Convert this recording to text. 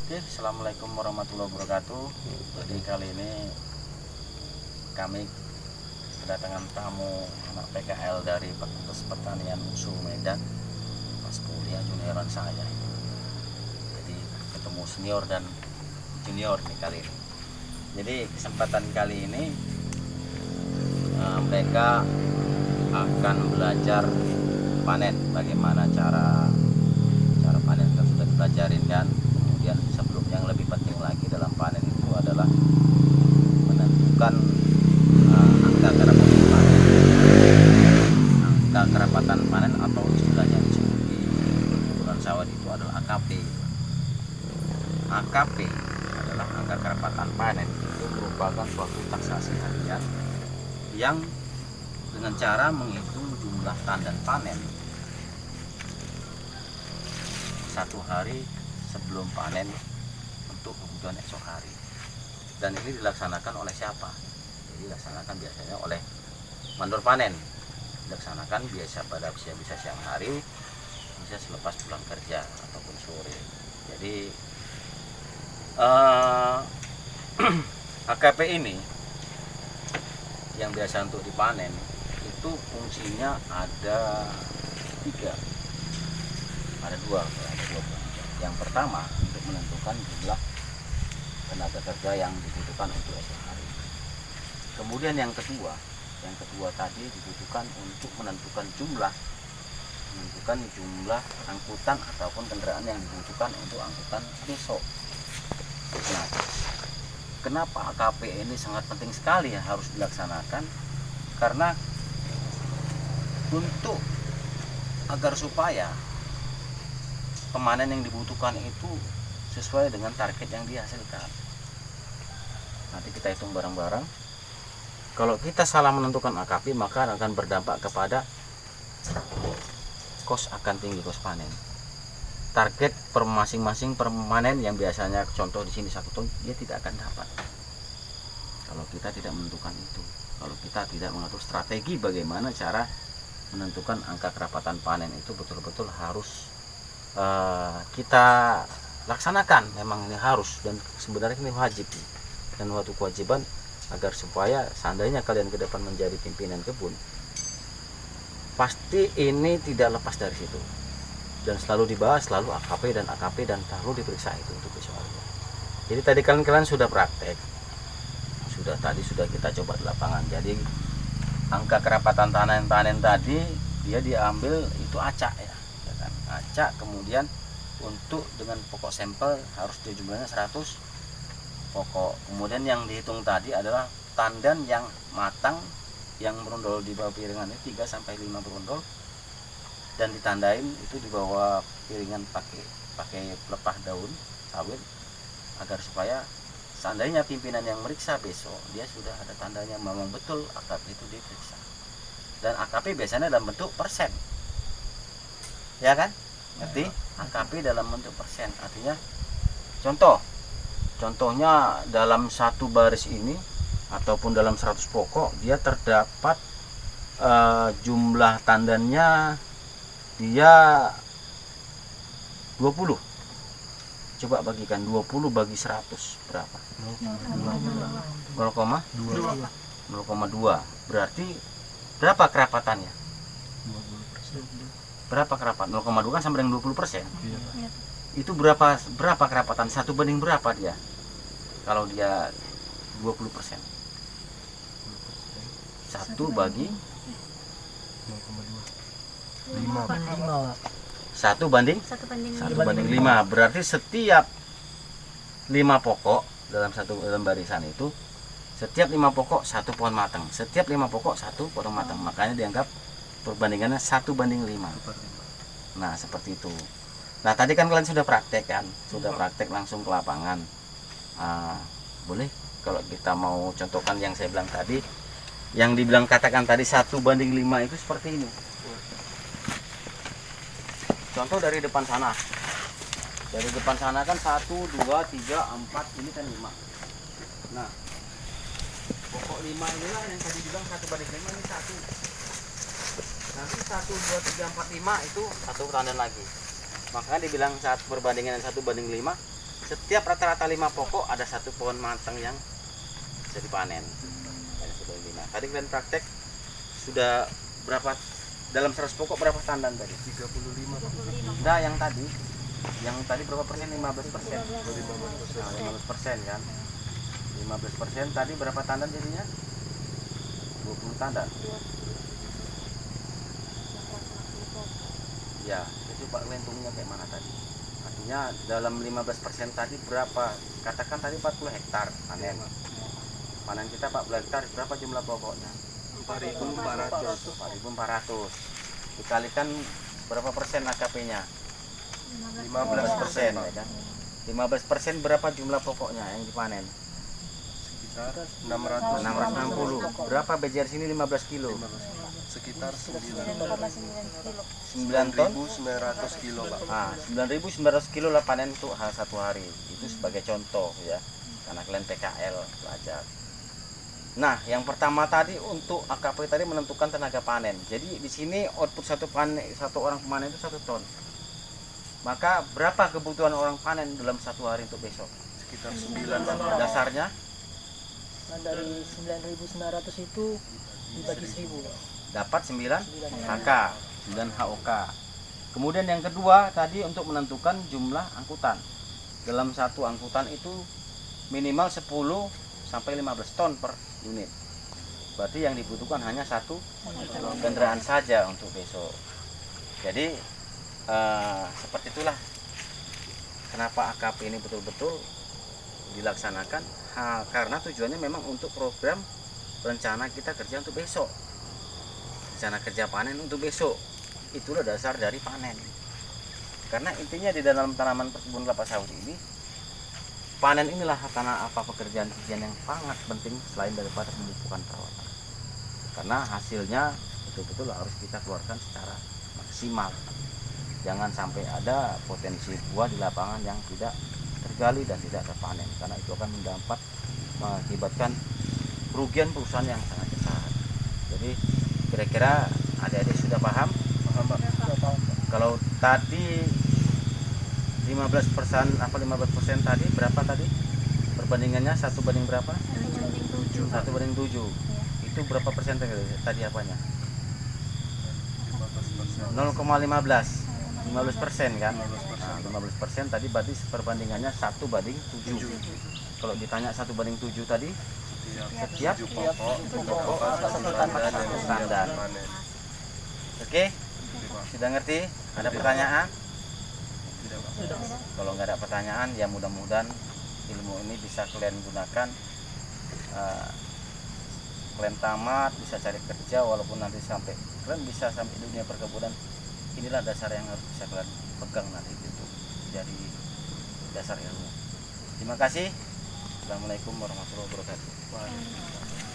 Oke, assalamualaikum warahmatullahi wabarakatuh. Jadi kali ini kami kedatangan tamu anak PKL dari Fakultas Pertanian UNSU Medan, pas kuliah junioran saya. Jadi ketemu senior dan junior nih kali ini. Jadi kesempatan kali ini mereka akan belajar panen, bagaimana cara panen kan sudah dipelajarin kan. Kemudian sebelum yang lebih penting lagi dalam panen itu adalah menentukan angka kerapatan panen. Angka kerapatan panen atau istilahnya disebut di perkebunan sawit itu adalah AKP. AKP adalah angka kerapatan panen. Itu merupakan suatu taksasi harian yang dengan cara menghitung jumlah tandan panen satu hari sebelum panen untuk kebutuhan esok hari. Dan ini dilaksanakan oleh siapa? Jadi dilaksanakan biasanya oleh mandor panen. Dilaksanakan biasa pada bisa siang hari, bisa selepas pulang kerja ataupun sore. Jadi AKP ini yang biasa untuk dipanen itu fungsinya ada dua. Yang pertama untuk menentukan jumlah tenaga kerja yang dibutuhkan untuk esok hari. Kemudian yang kedua tadi dibutuhkan untuk menentukan jumlah angkutan ataupun kendaraan yang dibutuhkan untuk angkutan besok. Nah, kenapa AKP ini sangat penting sekali ya harus dilaksanakan? Karena untuk agar supaya pemanen yang dibutuhkan itu sesuai dengan target yang dihasilkan. Nanti kita hitung bareng-bareng. Kalau kita salah menentukan AKP, maka akan berdampak kepada akan tinggi kos panen. Target per masing-masing permanen yang biasanya contoh di sini 1 ton, dia tidak akan dapat. Kalau kita tidak menentukan itu, kalau kita tidak mengatur strategi bagaimana cara menentukan angka kerapatan panen itu betul-betul harus kita laksanakan. Memang ini harus dan sebenarnya ini wajib dan suatu kewajiban agar supaya seandainya kalian ke depan menjadi pimpinan kebun, pasti ini tidak lepas dari situ dan selalu dibahas, selalu AKP dan selalu diperiksa itu untuk visualnya. Jadi tadi kalian sudah praktek, sudah kita coba di lapangan. Jadi angka kerapatan panen tadi dia diambil itu acak ya. Acak, kemudian untuk dengan pokok sampel harus jumlahnya 100 pokok. Kemudian yang dihitung tadi adalah tandan yang matang yang berondol di bawah piringan itu 3-5 berondol dan ditandain itu di bawah piringan pakai pelepah daun sawit agar supaya seandainya pimpinan yang meriksa besok dia sudah ada tandanya memang betul AKP itu diperiksa. Dan AKP biasanya dalam bentuk persen. Ya kan? Ngerti? AKP dalam bentuk persen, artinya contohnya dalam satu baris ini ataupun dalam 100 pokok dia terdapat jumlah tandannya dia 20. Coba bagikan 20 bagi 100 berapa? 0,2. Berarti berapa kerapatannya? Berapa kerapat? 0,2 kan sama dengan 20%. Iya. Itu berapa kerapatan? 1 banding berapa dia? Kalau dia 20%. 1 bagi 0,2. 1 banding 5. Berarti setiap 5 pokok dalam barisan itu, setiap 5 pokok 1 pohon matang. Setiap 5 pokok 1 pohon matang. Makanya dianggap perbandingannya 1 banding 5. Nah seperti itu. Nah tadi kan kalian sudah praktek kan, langsung ke lapangan. Boleh kalau kita mau contohkan yang saya bilang tadi, yang dibilang katakan tadi 1 banding 5 itu seperti ini. Contoh dari depan sana. Dari depan sana kan 1, 2, 3, 4, ini kan 5. Nah pokok 5 inilah yang tadi bilang 1 banding 5 ini 1. Nanti 1, 2, 3, 4, 5 itu 1 tandan lagi. Makanya dibilang saat perbandingan 1 banding 5 setiap rata-rata 5 pokok ada 1 pohon matang yang bisa dipanen. Nah, tadi kalian praktek sudah berapa dalam 100 pokok berapa tandan tadi? 35. Nah, yang tadi berapa persen? 15%. 15% kan? 15% tadi berapa tandan jadinya? 20 tandan. Ya, itu Pak lentungnya kayak mana tadi? Artinya dalam 15% tadi berapa? Katakan tadi 40 hektar panen. Panen kita 40 hektar, berapa jumlah pokoknya? 4.400. 4.400. Dikalikan berapa persen AKP-nya? 15%. Ya kan? 15% berapa jumlah pokoknya yang dipanen? Sekitar 600. 660. Berapa BJR sini 15 kilo? Sekitar 9 ton? 9.900 kilo, Pak. Ah, 9.900 kilo lah panen untuk satu hari. Itu sebagai contoh ya. Karena kalian PKL belajar. Nah, yang pertama tadi untuk AKP tadi menentukan tenaga panen. Jadi di sini output satu orang pemanen itu 1 ton. Maka berapa kebutuhan orang panen dalam satu hari untuk besok? Sekitar 9, Pak. Dasarnya Nah, dari 9.900 itu dibagi 1.000. dapat 9 HK, 9 HOK. Kemudian yang kedua tadi untuk menentukan jumlah angkutan. Dalam satu angkutan itu minimal 10 sampai 15 ton per unit. Berarti yang dibutuhkan hanya 1 kendaraan saja untuk besok. Jadi seperti itulah kenapa AKP ini betul-betul dilaksanakan, karena tujuannya memang untuk program rencana kita kerja untuk besok, rencana kerja panen untuk besok. Itulah dasar dari panen. Karena intinya di dalam tanaman perkebunan kelapa sawit ini, panen inilah karena apa pekerjaan yang sangat penting selain daripada pemupukan perawatan. Karena hasilnya betul-betul harus kita keluarkan secara maksimal. Jangan sampai ada potensi buah di lapangan yang tidak tergali dan tidak terpanen, karena itu akan mengakibatkan kerugian perusahaan yang sangat besar. Jadi kira-kira adik-adik sudah paham? Paham, Pak. Kalau tadi 15% apa 15% tadi berapa tadi? Perbandingannya 1 banding berapa? 1 banding 7. Itu berapa persen tadi apanya? 15%. 0,15. 15% kan? Nah, 15% tadi berarti perbandingannya 1 banding 7. Kalau ditanya 1 banding 7 tadi setiap 7 pokok, 7 pokok satu tandan. panen. Oke? Sudah ngerti? Ada pertanyaan? Tidak, Pak. Kalau nggak ada pertanyaan ya mudah-mudahan ilmu ini bisa kalian gunakan. Kalian tamat bisa cari kerja, walaupun nanti sampai kalian bisa sampai dunia perkebunan. Inilah dasar yang harus bisa kalian pegang nanti itu jadi dasar ilmu. Terima kasih. Assalamualaikum warahmatullahi wabarakatuh. Waalaikumsalam.